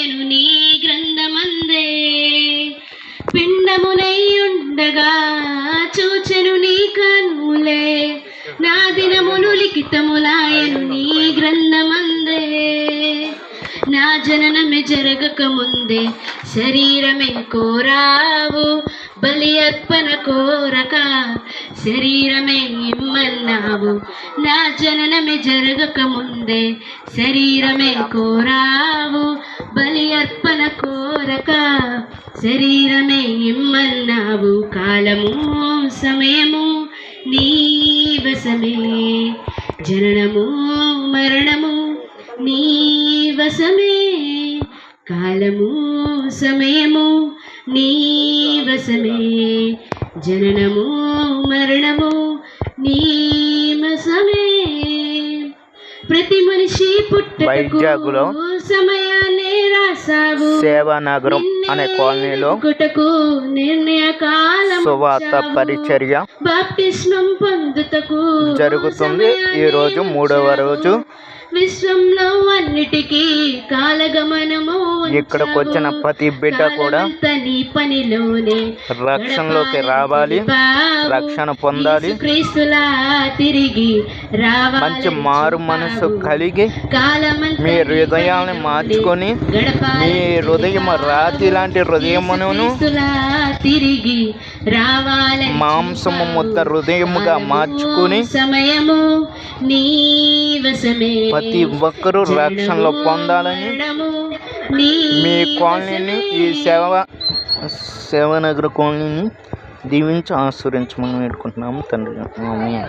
రాయను నీ గ్రంథమందే. పిండమునై ఉండగా చూచెను నీ కన్నులే, నా దినమును లిఖితములాయను నీ గ్రంథమందే. నా జననమే జరగక ముందే శరీరమే కోరావు, బలి అర్పణ కోరక శరీరమే ఇమ్మన్నావు. నా జననమే జరగక ముందే శరీరమే కోరావు, బలి అర్పణ కోరక శరీరమే ఇమ్మన్నావు. కాలము సమయము నీ వశమే, జననము మరణము నీ వశమే. కాలము సమయము నీ వశమే, జననము మరణము నీ వశమే. ప్రతి మనిషి పుట్టకు సమయాన్ని రాసావు, సేవానగరం అనే కాలనీలో నిర్ణయ కాలం సువార్త పరిచర్య బాప్తిస్మం పొందుటకు జరుగుతుంది. ఈ రోజు 3వ రోజు. విశ్వంలో అన్నిటికీ కాలగమనము. ఇక్కడికి వచ్చిన ప్రతి బిడ్డ కూడా పనిలోనే రక్షణలోకి రావాలి, రక్షణ పొందాలి, క్రీస్తులా తిరిగి రావాలి. మంచి మారు మనసు కలిగి మీ హృదయాన్ని మార్చుకొని మీ హృదయం రాతి లాంటి హృదయమును తిరిగి రావాలి. మాంసము ముద్ద హృదయముగా మార్చుకుని సమయము నీ వశమే, ప్రతి ఒక్కరూ రక్షణలో పొందాలని మీ కాలనీని, ఈ సేవానగర్ కాలనీని దీవించి ఆశీర్వదించమని వేడుకుంటున్నాము తండ్రి. ఆమేన్.